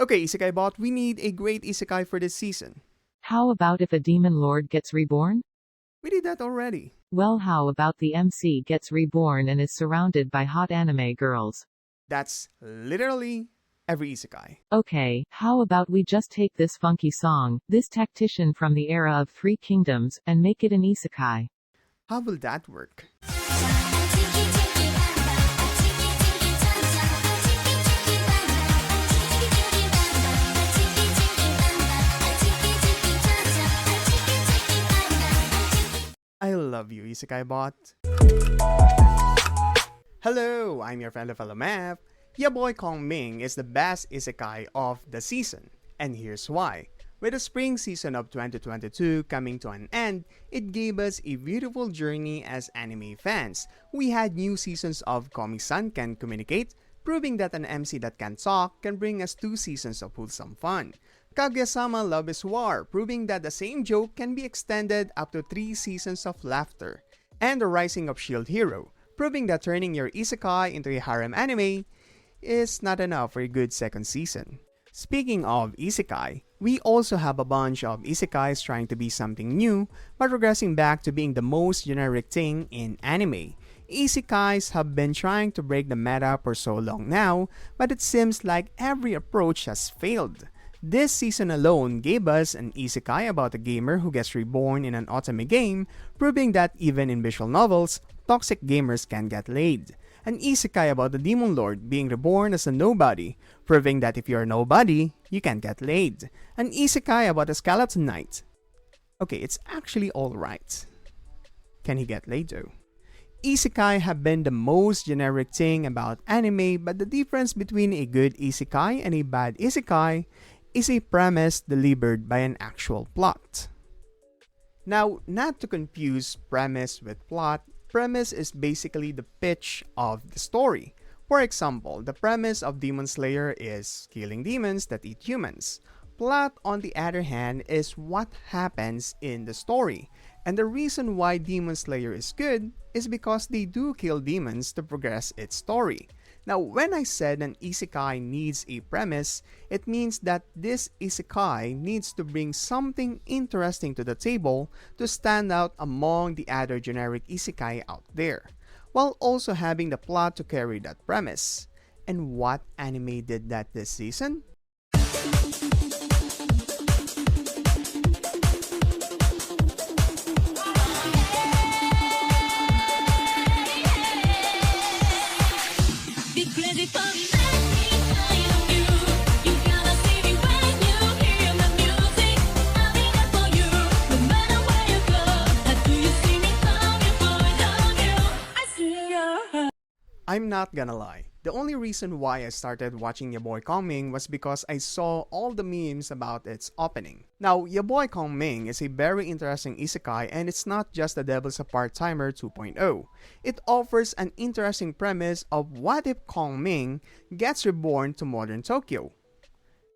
Okay, Isekai bot, we need a great Isekai for this season. How about if a demon lord gets reborn? We did that already. Well, how about the MC gets reborn and is surrounded by hot anime girls? That's literally every Isekai. Okay, how about we just take this funky song, this tactician from the era of Three Kingdoms, and make it an isekai? How will that work? I love you, Isekai bot. Hello, I'm your friend fellow map. Your boy Kongming is the best Isekai of the season, and here's why. With the spring season of 2022 coming to an end, it gave us a beautiful journey as anime fans. We had new seasons of Komi-san Can Communicate, proving that an MC that can talk can bring us 2 seasons of wholesome fun. Kaguya-sama Love is War, proving that the same joke can be extended up to 3 seasons of laughter. And The Rising of Shield Hero, proving that turning your isekai into a harem anime is not enough for a good second season. Speaking of isekai, we also have a bunch of isekais trying to be something new, but regressing back to being the most generic thing in anime. Isekais have been trying to break the meta for so long now, but it seems like every approach has failed. This season alone gave us an isekai about a gamer who gets reborn in an otome game, proving that even in visual novels, toxic gamers can get laid. An isekai about the demon lord being reborn as a nobody, proving that if you're a nobody, you can get laid. An isekai about a skeleton knight. Okay, it's actually alright. Can he get laid though? Isekai have been the most generic thing about anime, but the difference between a good isekai and a bad isekai is a premise delivered by an actual plot. Now, not to confuse premise with plot, premise is basically the pitch of the story. For example, the premise of Demon Slayer is killing demons that eat humans. Plot, on the other hand, is what happens in the story. And the reason why Demon Slayer is good is because they do kill demons to progress its story. Now, when I said an isekai needs a premise, it means that this isekai needs to bring something interesting to the table to stand out among the other generic isekai out there, while also having the plot to carry that premise. And what anime did that this season? I'm not gonna lie, the only reason why I started watching your boy Kongming was because I saw all the memes about its opening. Now, your boy Kongming is a very interesting isekai, and it's not just the Devil's a Part-Timer 2.0. It offers an interesting premise of what if Kongming gets reborn to modern Tokyo.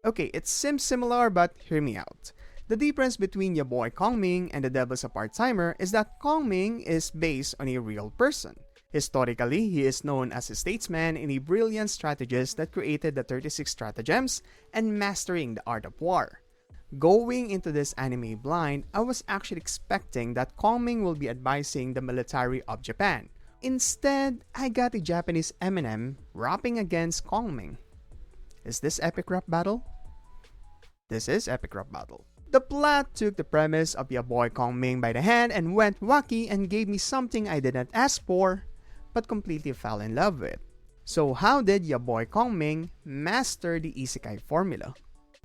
Okay, it seems similar, but hear me out. The difference between your boy Kongming and the Devil's a Part-Timer is that Kongming is based on a real person. Historically, he is known as a statesman and a brilliant strategist that created the 36 stratagems and mastering the art of war. Going into this anime blind, I was actually expecting that Kongming will be advising the military of Japan. Instead, I got a Japanese Eminem rapping against Kongming. Is this epic rap battle? This is epic rap battle. The plot took the premise of your boy Kongming by the hand and went wacky and gave me something I didn't ask for, but completely fell in love with. So how did your boy Kongming master the isekai formula?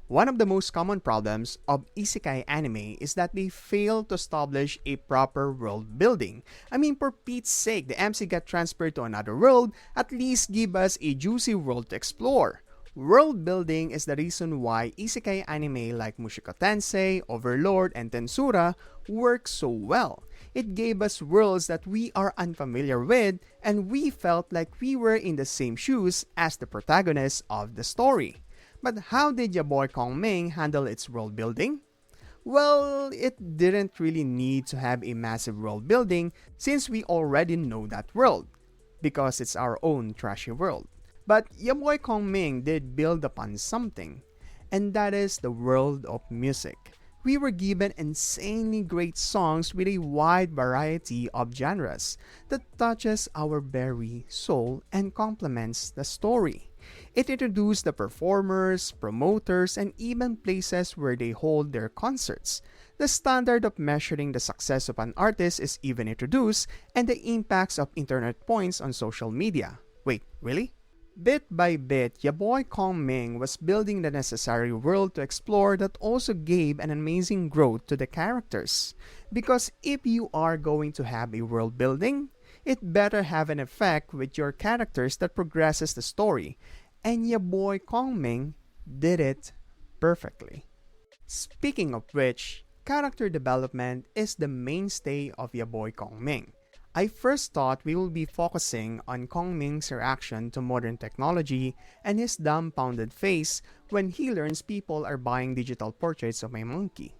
One of the most common problems of isekai anime is that they fail to establish a proper world building. I mean, for Pete's sake, the MC got transferred to another world, at least give us a juicy world to explore. World building is the reason why isekai anime like Mushoku Tensei, Overlord, and Tensura work so well. It gave us worlds that we are unfamiliar with, and we felt like we were in the same shoes as the protagonists of the story. But how did your boy Kongming handle its world building? Well, it didn't really need to have a massive world building since we already know that world, because it's our own trashy world. But your boy Kongming did build upon something. and that is the world of music. We were given insanely great songs with a wide variety of genres that touches our very soul and complements the story. It introduced the performers, promoters, and even places where they hold their concerts. The standard of measuring the success of an artist is even introduced, and the impacts of internet points on social media. Wait, really? Bit by bit, your boy Kongming was building the necessary world to explore that also gave an amazing growth to the characters. Because if you are going to have a world building, it better have an effect with your characters that progresses the story. And your boy Kongming did it perfectly. Speaking of which, character development is the mainstay of your boy Kongming. I first thought we will be focusing on Kongming's reaction to modern technology and his dumbfounded face when he learns people are buying digital portraits of my monkey.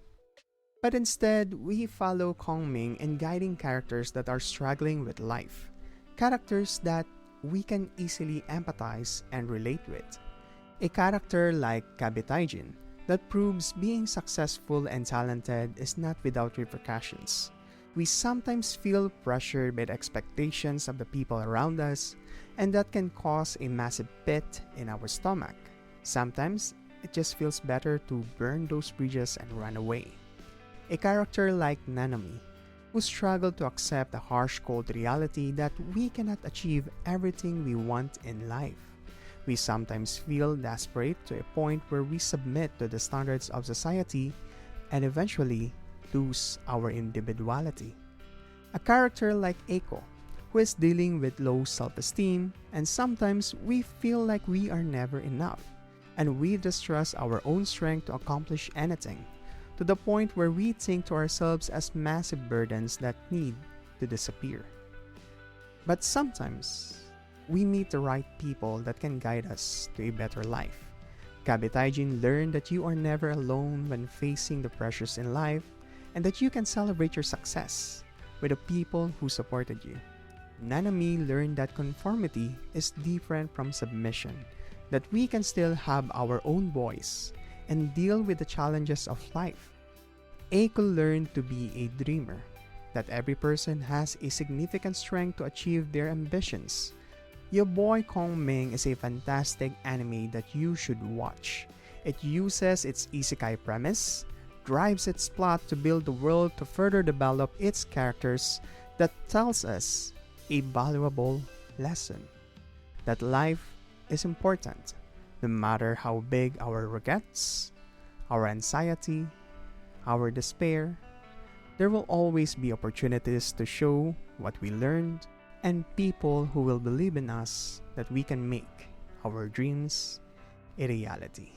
But instead, we follow Kongming in guiding characters that are struggling with life. Characters that we can easily empathize and relate with. A character like Kabitaijin that proves being successful and talented is not without repercussions. We sometimes feel pressured by the expectations of the people around us, and that can cause a massive pit in our stomach. Sometimes, it just feels better to burn those bridges and run away. A character like Nanami, who struggled to accept the harsh cold reality that we cannot achieve everything we want in life. We sometimes feel desperate to a point where we submit to the standards of society and eventually lose our individuality. A character like Eiko, who is dealing with low self-esteem, and sometimes we feel like we are never enough, and we distrust our own strength to accomplish anything, to the point where we think to ourselves as massive burdens that need to disappear. But sometimes, we meet the right people that can guide us to a better life. Kabitaijin learned that you are never alone when facing the pressures in life, and that you can celebrate your success with the people who supported you. Nanami learned that conformity is different from submission, that we can still have our own voice and deal with the challenges of life. Eiko learned to be a dreamer, that every person has a significant strength to achieve their ambitions. Your boy Kongming is a fantastic anime that you should watch. It uses its Isekai premise, drives its plot to build the world to further develop its characters that tells us a valuable lesson. That life is important, no matter how big our regrets, our anxiety, our despair. There will always be opportunities to show what we learned and people who will believe in us that we can make our dreams a reality.